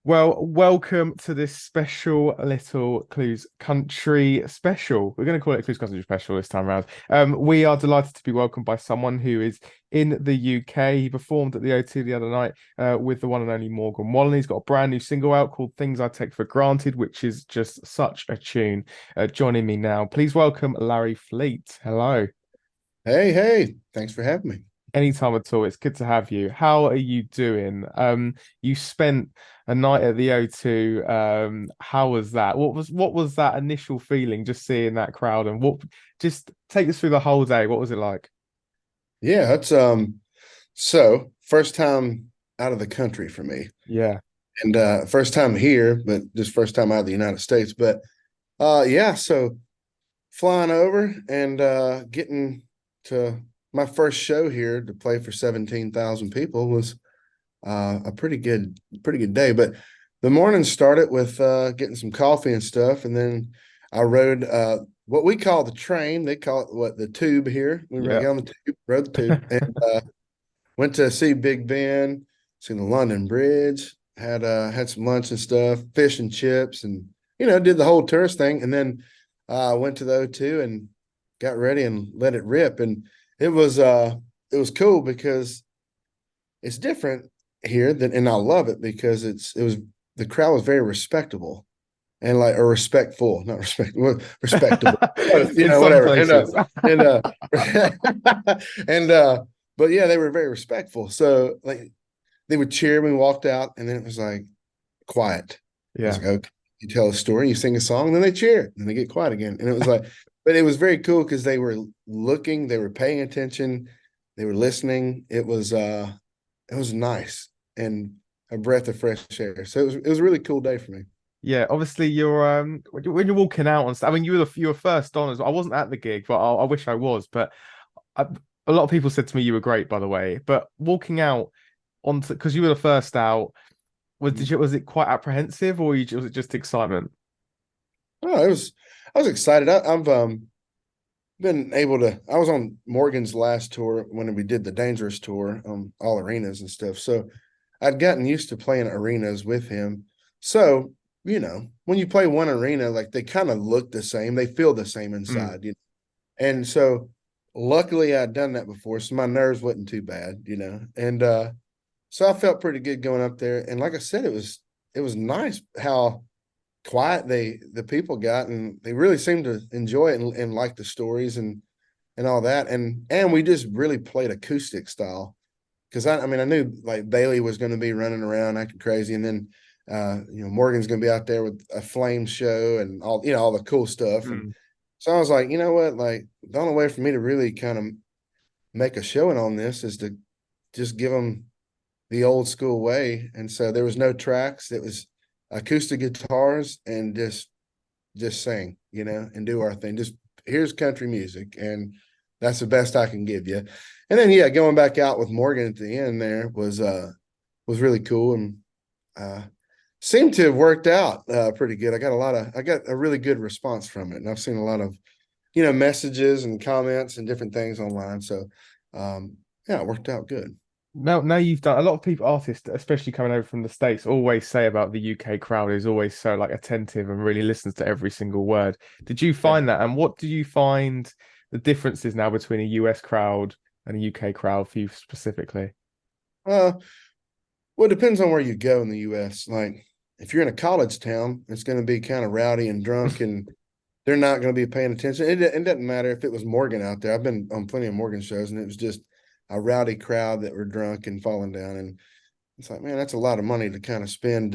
Well, welcome to this special little Clewes Country special. We're going to call it Clewes Country special this time around. We are delighted to be welcomed by someone who is in the UK. He performed at the O2 the other night with the one and only Morgan Wallen. He's got a brand new single out called Things I Take for Granted, which is just such a tune. Joining me now, please welcome Larry Fleet. Hello. Hey, thanks for having me. Anytime at all. It's good to have you. How are you doing? You spent a night at the O2. How was that? What was that initial feeling just seeing that crowd and what just take us through the whole day. What was it like? Yeah, it's first time out of the country for me. Yeah. And first time here, but just first time out of the United States. But yeah, so flying over and getting to my first show here to play for 17,000 people was a pretty good day. But the morning started with getting some coffee and stuff, and then I rode what we call the train. They call it the tube here. We Yeah. got on the tube, rode the tube, and went to see Big Ben, seen the London Bridge, had some lunch and stuff, fish and chips, and did the whole tourist thing, and then went to the O2 and got ready and let it rip, and it was cool because it's different here and I love it because the crowd was very respectable and like or respectful, not respectable, In some whatever. And places. and and but yeah, they were very respectful. So like they would cheer when we walked out, and then it was like quiet. I was Yeah. like, okay, you tell a story, you sing a song, and then they cheer, and they get quiet again. And it was like, but it was very cool because they were looking, they were paying attention, they were listening. It was nice and a breath of fresh air. So it was a really cool day for me. Yeah, obviously you're when you're walking out on stuff. I mean, you were first on as well. I wasn't at the gig, but I wish I was. But I, a lot of people said to me you were great, by the way. But walking out onto because you were the first out, was it quite apprehensive or was it just excitement? Oh, I was excited. I've been able to. I was on Morgan's last tour when we did the Dangerous tour, all arenas and stuff. So I'd gotten used to playing arenas with him. So when you play one arena, like they kind of look the same, they feel the same Mm. inside. And so luckily I'd done that before, so my nerves wasn't too bad. And so I felt pretty good going up there. And like I said, it was nice how quiet the people got, and they really seemed to enjoy it and like the stories and all that. And we just really played acoustic style because I mean I knew like Bailey was going to be running around acting crazy, and then Morgan's going to be out there with a flame show and all the cool stuff. And Mm. so I was like, you know what, like the only way for me to really kind of make a showing on this is to just give them the old school way. And so there was no tracks. It was acoustic guitars and just sing, and do our thing. Just here's country music, and that's the best I can give you. And then yeah, going back out with Morgan at the end there was really cool, and uh seemed to have worked out pretty good. I got a really good response from it, and I've seen a lot of messages and comments and different things online. So yeah, it worked out good. Now you've done a lot of people, artists, especially coming over from the States, always say about the UK crowd is always so like attentive and really listens to every single word. Did you Yeah. find that? And what do you find the differences now between a US crowd and a UK crowd for you specifically? Uh well, it depends on where you go in the US. Like if you're in a college town, it's going to be kind of rowdy and drunk, and they're not going to be paying attention. It doesn't matter if it was Morgan out there. I've been on plenty of Morgan shows, and it was just a rowdy crowd that were drunk and falling down. And it's like, man, that's a lot of money to kind of spend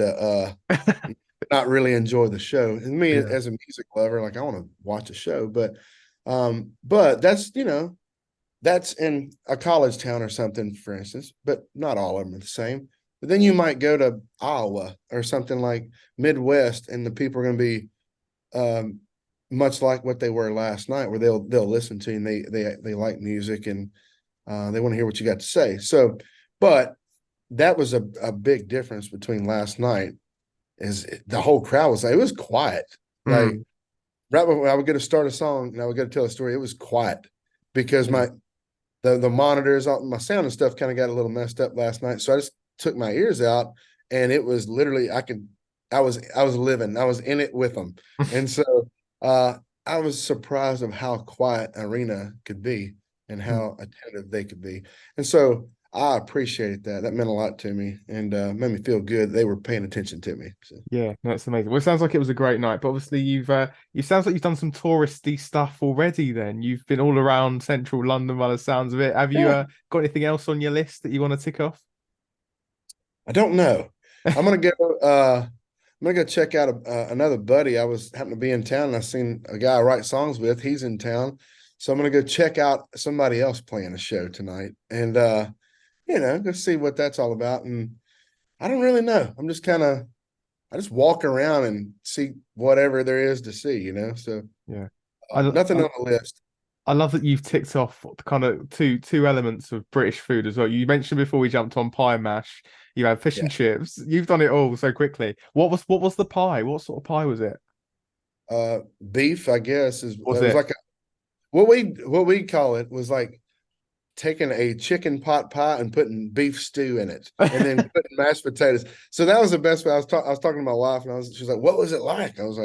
not really enjoy the show. And me Yeah. as a music lover, like I want to watch a show, but that's in a college town or something, for instance, but not all of them are the same. But then you might go to Iowa or something like Midwest, and the people are going to be um, much like what they were last night, where they'll listen to you, and they like music, and they want to hear what you got to say. So, but that was a big difference between last night. Is the whole crowd was like it was quiet, like Mm. right when I would go to start a song and I would go to tell a story, it was quiet because Yeah. the monitors, my sound and stuff kind of got a little messed up last night. So I just took my ears out and it was literally I was living, I was in it with them, and so uh, I was surprised of how quiet arena could be and how attentive they could be, and so I appreciated that. That meant a lot to me, and made me feel good. They were paying attention to me. So. Yeah, no, it's amazing. Well, it sounds like it was a great night, but obviously you sounds like you've done some touristy stuff already then. You've been all around central London by the sounds of it. Have you Yeah, got anything else on your list that you want to tick off? I don't know. I'm gonna go. I'm gonna go check out another buddy. I was happened to be in town, and I seen a guy I write songs with. He's in town, so I'm gonna go check out somebody else playing a show tonight, and go see what that's all about. And I don't really know. I just walk around and see whatever there is to see. So Yeah. I, nothing I on the list. I love that you've ticked off kind of two elements of British food as well. You mentioned before we jumped on pie and mash. You had fish Yeah. and chips. You've done it all so quickly. What was the pie? What sort of pie was it? Beef, I guess, is Was it was it? like what we call it was like taking a chicken pot pie and putting beef stew in it, and then putting mashed potatoes. So that was the best way. I was talking to my wife, and she's like, "What was it like?" I was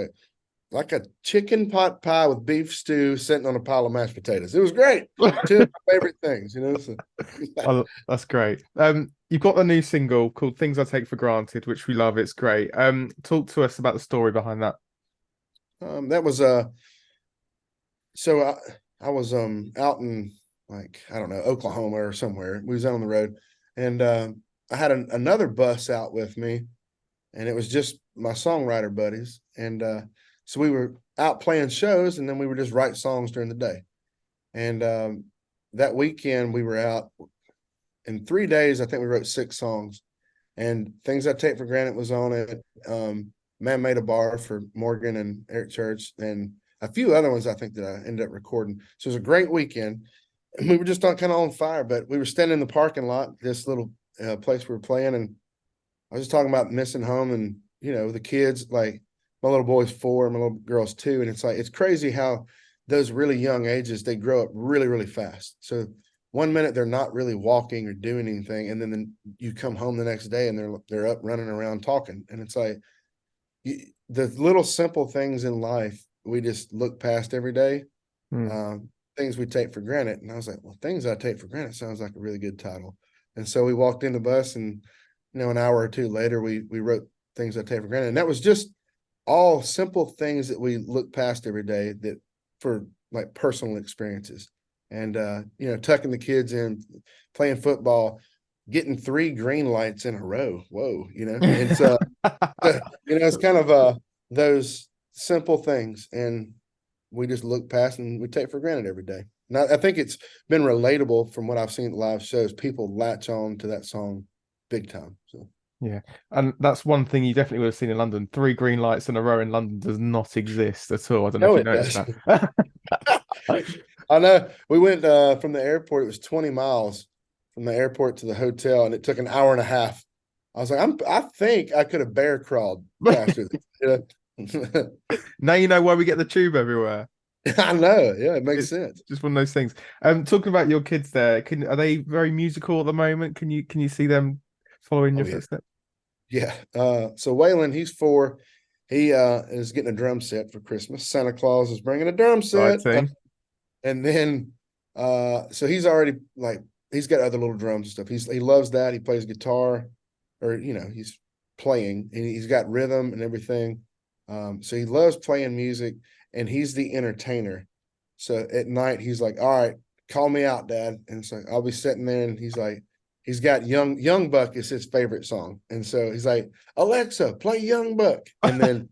like a chicken pot pie with beef stew sitting on a pile of mashed potatoes. It was great. Two of my favorite things, So. Oh, that's great. You've got a new single called "Things I Take for Granted," which we love. It's great. Talk to us about the story behind that. That was so I was out in, like, I don't know, Oklahoma or somewhere. We was out on the road, and I had another bus out with me, and it was just my songwriter buddies, and so we were out playing shows, and then we would just write songs during the day. And that weekend we were out in 3 days. I think we wrote 6 songs, and Things I Take for Granted was on it. Man Made a Bar for Morgan and Eric Church, and a few other ones I think that I ended up recording. So it was a great weekend. And we were just kind of on fire, but we were standing in the parking lot, this little place we were playing, and I was just talking about missing home, and the kids, like my little boy's 4, my little girl's 2, and it's like it's crazy how those really young ages they grow up really, really fast. So one minute they're not really walking or doing anything, and then you come home the next day and they're up running around talking, and it's like the little simple things in life we just look past every day. Hmm. Things we take for granted, and I was like, well, Things I Take for Granted sounds like a really good title. And so we walked in the bus, and an hour or two later we wrote Things I Take for Granted, and that was just all simple things that we look past every day, that for like personal experiences. And tucking the kids in, playing football, getting 3 green lights in a row. Whoa. It's it's kind of those simple things, and we just look past and we take for granted every day. Now I think it's been relatable from what I've seen at live shows. People latch on to that song big time. So Yeah, and that's one thing you definitely would have seen in London. 3 green lights in a row in London does not exist at all. I don't know if no, you it noticed does. that. I know. We went from the airport. It was 20 miles from the airport to the hotel, and it took an hour and a half. I was like, I think I could have bear crawled faster. Now you know why we get the tube everywhere. I know. Yeah, it makes It's sense. just one of those things. Talking about your kids there, are they very musical at the moment? Can you see them following Oh your yeah, footsteps? yeah. So Waylon, he's 4. He is getting a drum set for Christmas. Santa Claus is bringing a drum Right set, team. and then so he's already, like, he's got other little drums and stuff. He loves that. He plays guitar, or he's playing, and he's got rhythm and everything. So he loves playing music, and he's the entertainer. So at night he's like, "All right, call me out, Dad." And it's like I'll be sitting there, and he's like, he's got Young Buck is his favorite song, and so he's like, "Alexa, play Young Buck," and then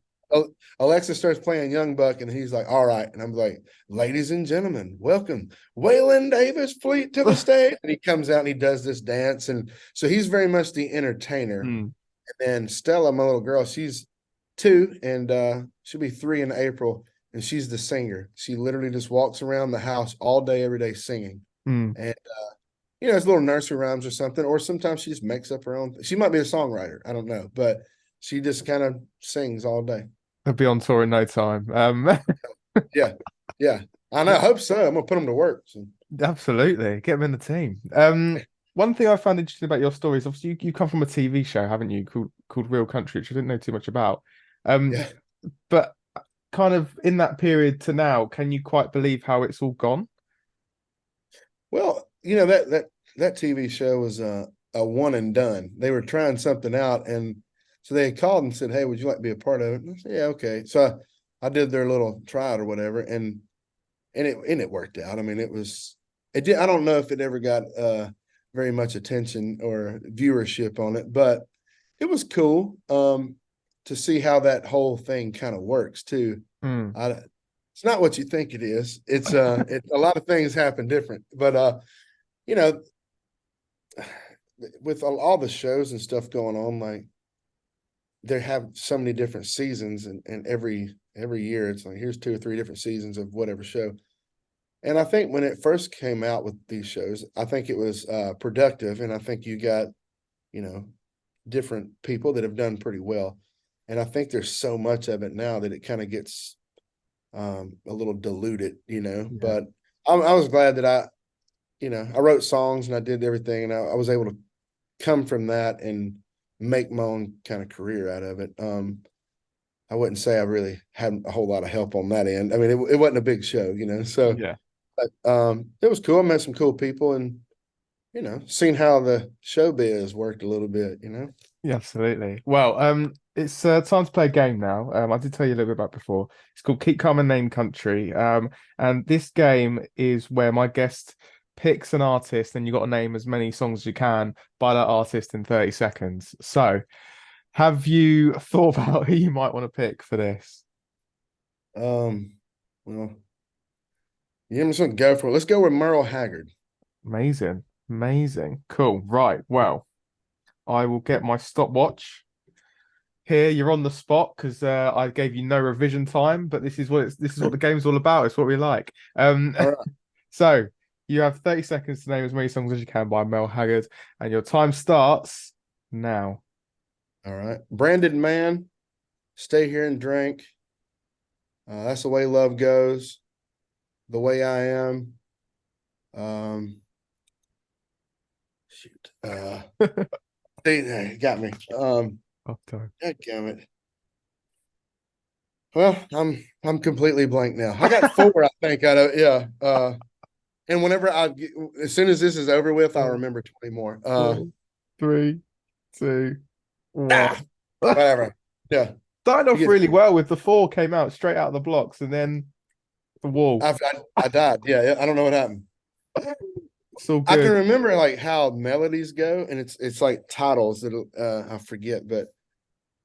Alexa starts playing Young Buck, and he's like, "All right," and I'm like, "Ladies and gentlemen, welcome Waylon Davis Fleet to the stage," and he comes out and he does this dance, and so he's very much the entertainer. Hmm. And then Stella, my little girl, she's 2, and she'll be 3 in April, and she's the singer. She literally just walks around the house all day, every day singing. Hmm. And it's little nursery rhymes or something, or sometimes she just makes up her own. She might be a songwriter, I don't know, but she just kind of sings all day. They'll be on tour in no time. Yeah, yeah. I know. I hope so. I'm gonna put them to work. So. Absolutely. Get them in the team. one thing I found interesting about your story is obviously you come from a TV show, haven't you, called Real Country, which I didn't know too much about. Um, Yeah. but kind of in that period to now, can you quite believe how it's all gone? Well, that TV show was a one and done. They were trying something out, and so they called and said, "Hey, would you like to be a part of it?" And I said, "Yeah, okay." So I did their little tryout or whatever, and it worked out. I mean, it did. I don't know if it ever got very much attention or viewership on it, but it was cool to see how that whole thing kind of works too. Hmm. I, it's not what you think it is. It's a lot of things happen different, but you know, with all the shows and stuff going on, like they have so many different seasons, and every year it's like here's 2 or 3 different seasons of whatever show. And I think when it first came out with these shows, I think it was productive, and I think you got you know different people that have done pretty well. And I think there's so much of it now that it kind of gets a little diluted. Yeah. But I was glad that I wrote songs and I did everything, and I was able to come from that and make my own kind of career out of it. I wouldn't say I really had a whole lot of help on that end. I mean, it wasn't a big show. So Yeah. but, it was cool. I met some cool people, and seen how the showbiz worked a little bit. Yeah, absolutely. Well, it's time to play a game now. I did tell you a little bit about before. It's called Keep Calm and Name Country. And this game is where my guest picks an artist, and you got to name as many songs as you can by that artist in 30 seconds. So, have you thought about who you might want to pick for this? Well, yeah, I'm just gonna go for it. Let's go with Merle Haggard. Amazing, amazing, cool. Right. Well, I will get my stopwatch. Here you're on the spot because I gave you no revision time, but this is what the game's all about. It's what we like. All right, So you have 30 seconds to name as many songs as you can by Mel Haggard, and your time starts now. all right. Branded Man, Stay Here and Drink. That's the Way Love Goes. The Way I Am. Um, shoot. They got me. Oh, time. Dadgummit. Well, I'm completely blank now. I got four, I think, out of yeah. And as soon as this is over with, I'll Five, remember 20 more. four, three, two, one. Ah, whatever. Yeah, Started you off get really well with the four came out straight out of the blocks, and then the wall. I died. Yeah, I don't know what happened. It's all I can good. remember like how melodies go, and it's like titles that I forget. But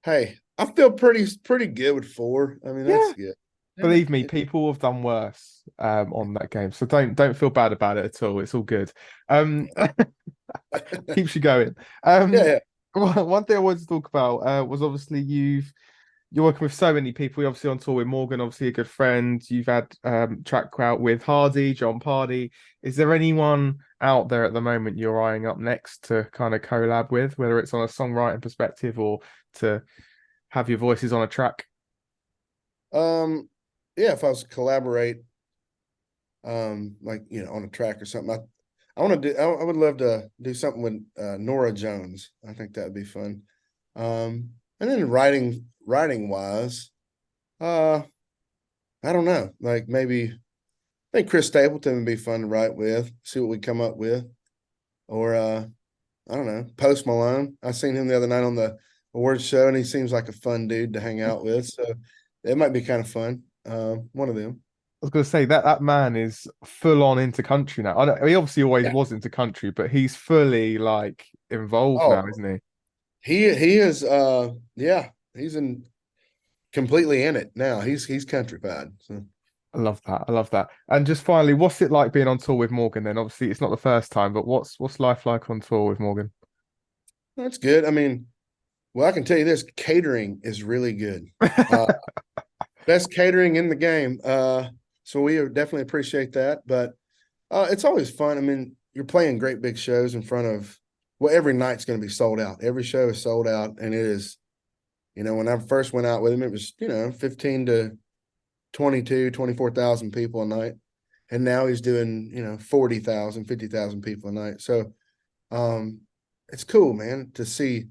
hey, I feel pretty good with four. I mean, Yeah. that's good. Yeah, Believe me, people have done worse on that game, so don't feel bad about it at all. It's all good. Um, keeps you going. yeah, Um, yeah. one thing I wanted to talk about was obviously you're working with so many people. You're obviously on tour with Morgan, obviously a good friend. You've had track out with Hardy, John Pardy. Is there anyone out there at the moment you're eyeing up next to kind of collab with, whether it's on a songwriting perspective or to have your voices on a track? Um, yeah. If I was to collaborate, like on a track or something, I want to do. I would love to do something with Nora Jones. I think that'd be fun. And then writing wise, uh, I don't know. Like maybe I think Chris Stapleton would be fun to write with. See what we come up with, or I don't know, Post Malone. I seen him the other night on the awards show, and he seems like a fun dude to hang out with. So it might be kind of fun. One of them. I was going to say that man is full on into country now. He obviously always Yeah. was into country, but he's fully like involved now, Oh, isn't he? he is. Yeah, he's in completely in it now. He's countrified. So I love that. I love that. And just finally, what's it like being on tour with Morgan then? Obviously, it's not the first time, but what's life like on tour with Morgan? that's good. I mean, well, I can tell you this: catering is really good. Uh, Best catering in the game. So we definitely appreciate that. But it's always fun. I mean, you're playing great big shows in front of every night's going to be sold out. Every show is sold out, and it is. When I first went out with him, it was 15 to 24,000 people a night, and now he's doing 40,000, 50,000 people a night. So Um, it's cool, man, to see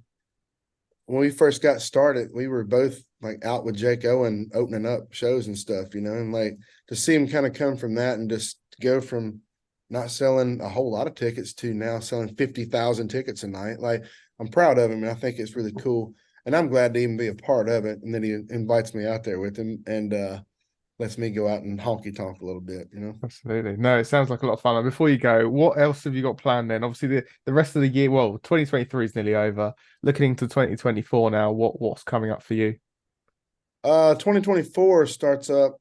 when we first got started, we were both like out with Jake Owen opening up shows and stuff, and like to see him kind of come from that and just go from not selling a whole lot of tickets to now selling 50,000 tickets a night. Like I'm proud of him and I think it's really cool. And I'm glad to even be a part of it. And then he invites me out there with him and lets me go out and honky tonk a little bit. Absolutely. No, it sounds like a lot of fun. And before you go, what else have you got planned then? Obviously, the rest of the year, well, 2023 is nearly over. Looking into 2024 now, what's coming up for you? 2024 starts up.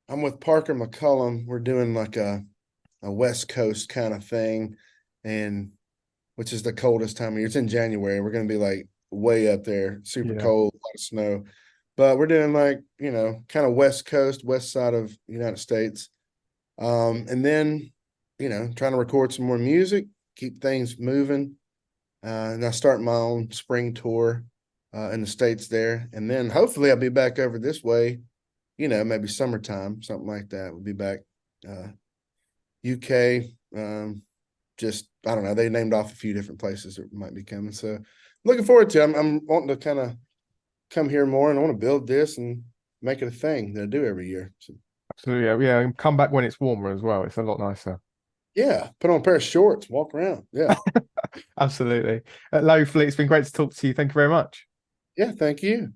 I'm with Parker McCullum. We're doing like a West Coast kind of thing, and which is the coldest time of year. It's in January. We're going to be like way up there, super Yeah. cold, a lot of snow. But we're doing like, kind of West Coast, west side of the United States. And then, trying to record some more music, keep things moving. And I start my own spring tour in the States there. And then hopefully I'll be back over this way, maybe summertime, something like that. We'll be back UK. Just I don't know. They named off a few different places that might be coming. So looking forward to it. I'm wanting to kind of come here more and I want to build this and make it a thing that I do every year. So Absolutely. Yeah. Yeah. And come back when it's warmer as well. It's a lot nicer. yeah, put on a pair of shorts, walk around. Yeah. Absolutely. Hopefully, it's been great to talk to you. Thank you very much. Yeah, thank you.